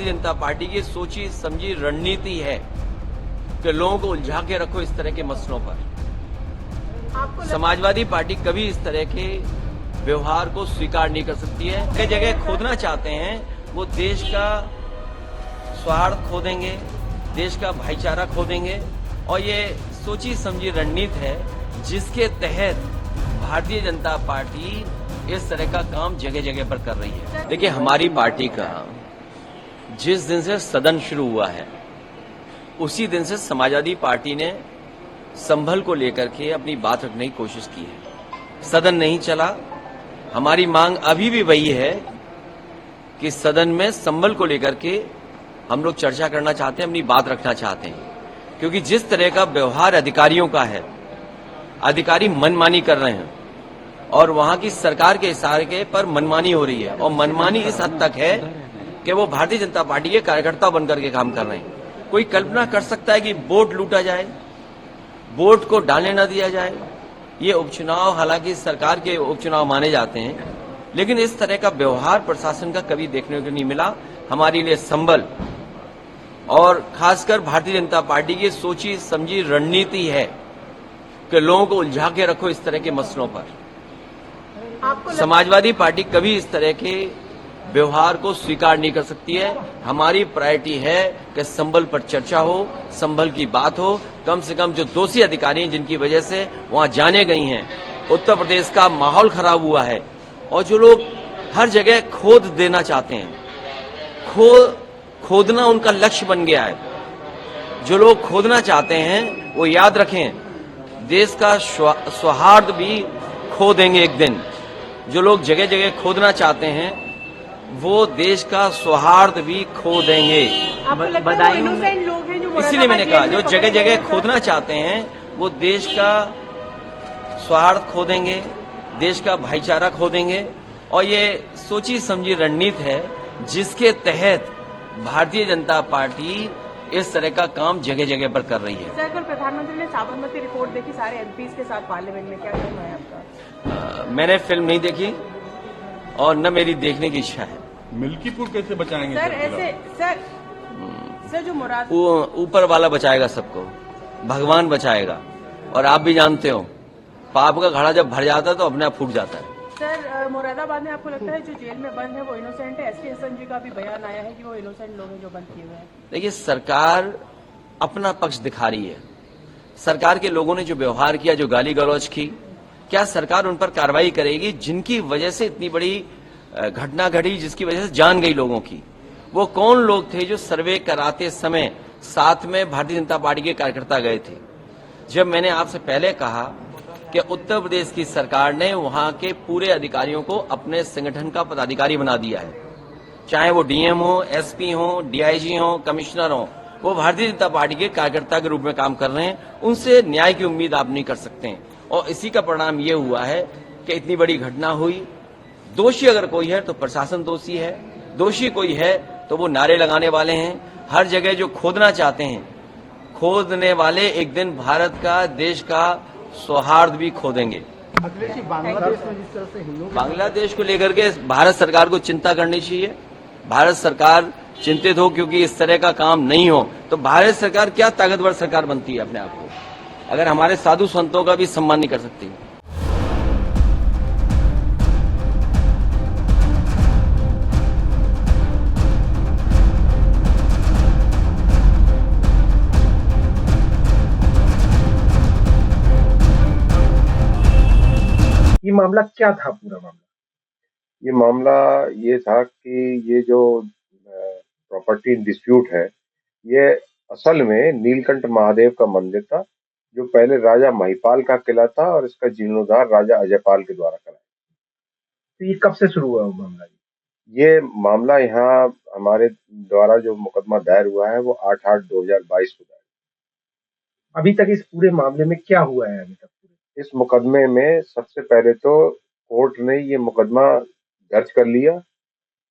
Bharatiya Janata party की सोची समझी रणनीति है कि लोगों को उलझा के रखो इस तरह के मसलों पर। समाजवादी पार्टी कभी इस तरह के व्यवहार को स्वीकार नहीं कर सकती है। कई जगह खोदना चाहते हैं, वो देश का सौहार्द खो देंगे, देश का भाईचारा खो देंगे, और ये सोची समझी रणनीति है जिसके तहत भारतीय जनता पार्टी इस तरह का काम जगह जगह पर कर रही है। देखिए, हमारी पार्टी का जिस दिन से सदन शुरू हुआ है उसी दिन से समाजवादी पार्टी ने संभल को लेकर के अपनी बात रखने की कोशिश की है। सदन नहीं चला। हमारी मांग अभी भी वही है कि सदन में संभल को लेकर के हम लोग चर्चा करना चाहते हैं, अपनी बात रखना चाहते हैं, क्योंकि जिस तरह का व्यवहार अधिकारियों का है, अधिकारी मनमानी कर रहे हैं और वहां की सरकार के इशारे पर मनमानी हो रही है, और मनमानी इस हद तक है कि वो भारतीय जनता पार्टी के कार्यकर्ता बनकर के काम कर रहे हैं। कोई कल्पना कर सकता है कि वोट लूटा जाए, वोट को डालने न दिया जाए? ये उपचुनाव, हालांकि सरकार के उपचुनाव माने जाते हैं, लेकिन इस तरह का व्यवहार प्रशासन का कभी देखने को नहीं मिला। हमारे लिए संभल और खासकर भारतीय जनता पार्टी की सोची समझी रणनीति है कि लोगों को उलझा के रखो इस तरह के मसलों पर। समाजवादी पार्टी कभी इस तरह के व्यवहार को स्वीकार नहीं कर सकती है। हमारी प्रायोरिटी है कि संभल पर चर्चा हो, संभल की बात हो। कम से कम जो दोषी अधिकारी हैं जिनकी वजह से वहां जाने गई हैं, उत्तर प्रदेश का माहौल खराब हुआ है, और जो लोग हर जगह खोद देना चाहते हैं, खोदना उनका लक्ष्य बन गया है। जो लोग खोदना चाहते हैं वो याद रखें, देश का सौहार्द भी खो देंगे एक दिन। जो लोग जगह जगह खोदना चाहते हैं वो देश का सौहार्द भी खो देंगे। इसीलिए मैंने कहा, जो जगह जगह खोदना चाहते हैं वो देश का सौहार्द खो देंगे, देश का भाईचारा खो देंगे, और ये सोची समझी रणनीति है जिसके तहत भारतीय जनता पार्टी इस तरह का काम जगह जगह पर कर रही है। सर, कल प्रधानमंत्री ने साबरमती रिपोर्ट देखी सारे एमपीज के साथ पार्लियामेंट में, क्या कहना है आपका? मैंने फिल्म नहीं देखी और न मेरी देखने की इच्छा है। मिल्कीपुर कैसे बचाएंगे सर? ऐसे सर जो मुराद ऊपर वाला बचाएगा सबको, भगवान बचाएगा। और आप भी जानते हो, पाप का घड़ा जब भर जाता है तो अपने आप फूट जाता है। सर, मुरादाबाद में आपको लगता है जो जेल में बंद है वो इनोसेंट है? एसटी एसएन जी का भी बयान आया है कि वो इनोसेंट लोग हैं जो बंद किए हुए हैं। देखिए, सरकार अपना पक्ष दिखा रही है। सरकार के लोगों ने जो व्यवहार किया, जो गाली गलौज की, क्या सरकार उन पर कार्रवाई करेगी जिनकी वजह से इतनी बड़ी घटना घटी, जिसकी वजह से जान गई लोगों की? वो कौन लोग थे जो सर्वे कराते समय साथ में भारतीय जनता पार्टी के कार्यकर्ता गए थे? जब मैंने आपसे पहले कहा कि उत्तर प्रदेश की सरकार ने वहां के पूरे अधिकारियों को अपने संगठन का पदाधिकारी बना दिया है, चाहे वो डीएम हो, एसपी हो, डीआईजी हो, कमिश्नर हो, वो भारतीय जनता पार्टी के कार्यकर्ता के रूप में काम कर रहे हैं। उनसे न्याय की उम्मीद आप नहीं कर सकते हैं, और इसी का परिणाम ये हुआ है कि इतनी बड़ी घटना हुई। दोषी अगर कोई है तो प्रशासन दोषी है, दोषी कोई है तो वो नारे लगाने वाले हैं। हर जगह जो खोदना चाहते हैं, खोदने वाले एक दिन भारत का, देश का सौहार्द भी खो देंगे। बांग्लादेश को लेकर के भारत सरकार को चिंता करनी चाहिए। भारत सरकार चिंतित हो, क्योंकि इस तरह का काम नहीं हो तो भारत सरकार क्या ताकतवर सरकार बनती है अपने आप को, अगर हमारे साधु संतों का भी सम्मान नहीं कर सकती। ये मामला क्या था? पूरा मामला ये था कि ये जो प्रॉपर्टी डिस्प्यूट है, ये असल में नीलकंठ महादेव का मंदिर था, जो पहले राजा महिपाल का किला था, और इसका जीर्णोद्धार राजा अजयपाल के द्वारा कराया। तो ये कब से शुरू हुआ मामला? ये मामला यहाँ हमारे द्वारा जो मुकदमा दायर हुआ है वो 8/8/2022 को दायर। अभी तक इस पूरे मामले में क्या हुआ है? अभी तक इस मुकदमे में सबसे पहले तो कोर्ट ने ये मुकदमा दर्ज कर लिया,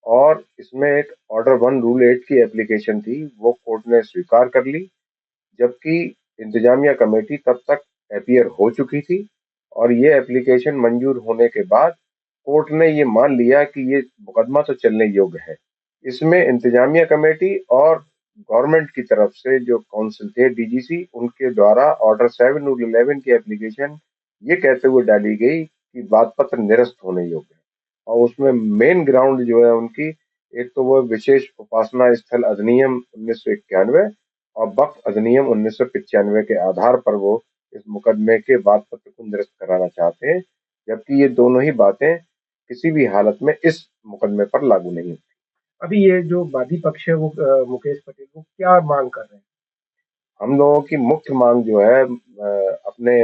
और इसमें एक ऑर्डर 1 रूल 8 की एप्लीकेशन थी, वो कोर्ट ने स्वीकार कर ली, जबकि इंतजामिया कमेटी तब तक अपीयर हो चुकी थी। और ये एप्लीकेशन मंजूर होने के बाद कोर्ट ने ये मान लिया कि ये मुकदमा तो चलने योग्य है। इसमें इंतजामिया कमेटी और गवर्नमेंट की तरफ से जो काउंसिल थे डीजीसी, उनके द्वारा ऑर्डर 7 और 11 की एप्लीकेशन ये कहते हुए डाली गई कि वाद पत्र निरस्त होने योग्य है। और उसमें मेन ग्राउंड जो है उनकी, एक तो वो विशेष उपासना स्थल अधिनियम 1991 और वक्फ अधिनियम 1995 के आधार पर वो इस मुकदमे के वाद पत्र को निरस्त कराना चाहते हैं, जबकि ये दोनों ही बातें किसी भी हालत में इस मुकदमे पर लागू नहीं होती। अभी ये जो वादी पक्ष है वो मुकेश पटेल वो क्या मांग कर रहे हैं? हम लोगों की मुख्य मांग जो है अपने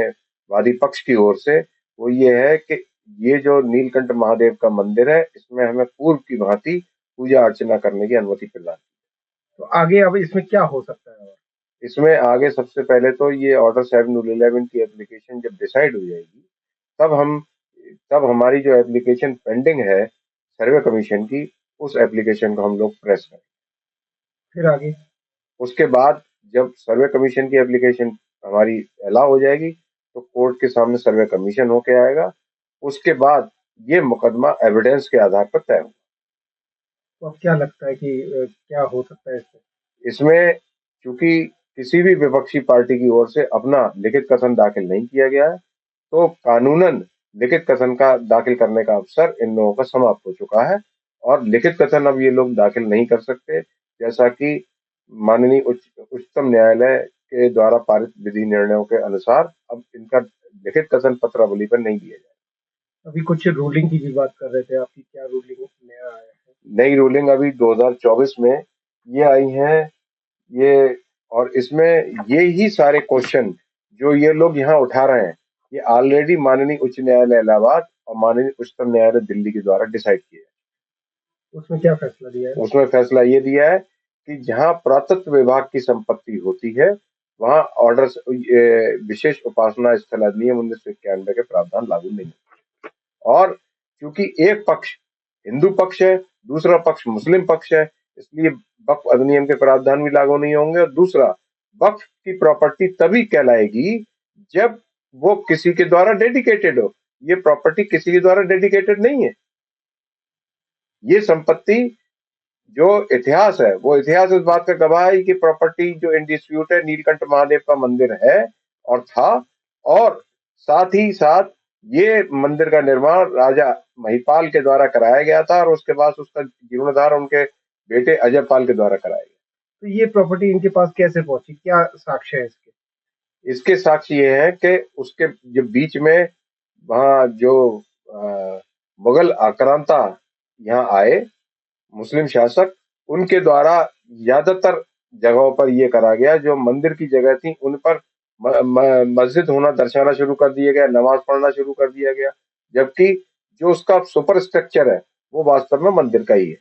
वादी पक्ष की ओर से वो ये है कि ये जो नीलकंठ महादेव का मंदिर है, इसमें हमें पूर्व की भांति पूजा अर्चना करने की अनुमति प्रदान। तो आगे अब इसमें क्या हो सकता है? इसमें आगे सबसे पहले तो ये ऑर्डर 7 और 11 की एप्लीकेशन जब डिसाइड हो जाएगी, तब हमारी जो एप्लीकेशन पेंडिंग है सर्वे कमीशन की, उस एप्लीकेशन को हम लोग प्रेस करें। फिर आगे उसके बाद जब सर्वे कमीशन की एप्लीकेशन हमारी अलाउ हो जाएगी तो कोर्ट के सामने सर्वे कमीशन होके आएगा। उसके बाद ये मुकदमा एविडेंस के आधार पर तय होगा। तो अब क्या लगता है कि क्या हो सकता है इसमें चूंकि किसी भी विपक्षी पार्टी की ओर से अपना लिखित कथन दाखिल नहीं किया गया है, तो कानूनन लिखित कथन का दाखिल करने का अवसर इन लोगों का समाप्त हो चुका है और लिखित कथन अब ये लोग दाखिल नहीं कर सकते, जैसा कि माननीय उच्चतम न्यायालय के द्वारा पारित विधि निर्णयों के अनुसार अब इनका लिखित कथन पत्रावली पर नहीं दिया जाए। अभी कुछ रूलिंग की भी बात कर रहे थे, आपकी क्या रूलिंग नया आया है? नई रूलिंग अभी 2024 में ये आई है, ये और इसमें ये ही सारे क्वेश्चन जो ये लोग यहाँ उठा रहे हैं, ये ऑलरेडी माननीय उच्च न्यायालय इलाहाबाद और माननीय उच्चतम न्यायालय दिल्ली के द्वारा डिसाइड किया है। उसमें क्या फैसला दिया है? उसमें फैसला ये दिया है कि जहाँ पुरातत्व विभाग की संपत्ति होती है वहाँ ऑर्डर विशेष उपासना स्थल अधिनियम 1991 के प्रावधान लागू नहीं होते। और क्योंकि एक पक्ष हिंदू पक्ष है, दूसरा पक्ष मुस्लिम पक्ष है, इसलिए वक्फ अधिनियम के प्रावधान भी लागू नहीं होंगे। और दूसरा, वक्फ की प्रॉपर्टी तभी कहलाएगी जब वो किसी के द्वारा डेडिकेटेड हो। ये प्रॉपर्टी किसी के द्वारा डेडिकेटेड नहीं है। ये संपत्ति जो इतिहास है, वो इतिहास इस बात का गवाह है कि प्रॉपर्टी जो इन डिस्प्यूट है नीलकंठ महादेव का मंदिर है और था, और साथ ही साथ ये मंदिर का निर्माण राजा महिपाल के द्वारा कराया गया था और उसके बाद उसका जीर्णोद्धार उनके बेटे अजय पाल के द्वारा कराया गया। तो ये प्रॉपर्टी इनके पास कैसे पहुंची? क्या साक्ष्य है इसके? इसके साक्ष्य ये है कि उसके जो बीच में वहाँ जो मुगल आक्रांता यहाँ आए, मुस्लिम शासक, उनके द्वारा ज्यादातर जगहों पर ये करा गया, जो मंदिर की जगह थी उन पर मस्जिद होना दर्शाना शुरू कर दिया गया, नमाज पढ़ना शुरू कर दिया गया, जबकि जो उसका सुपर स्ट्रक्चर है वो वास्तव में मंदिर का ही है।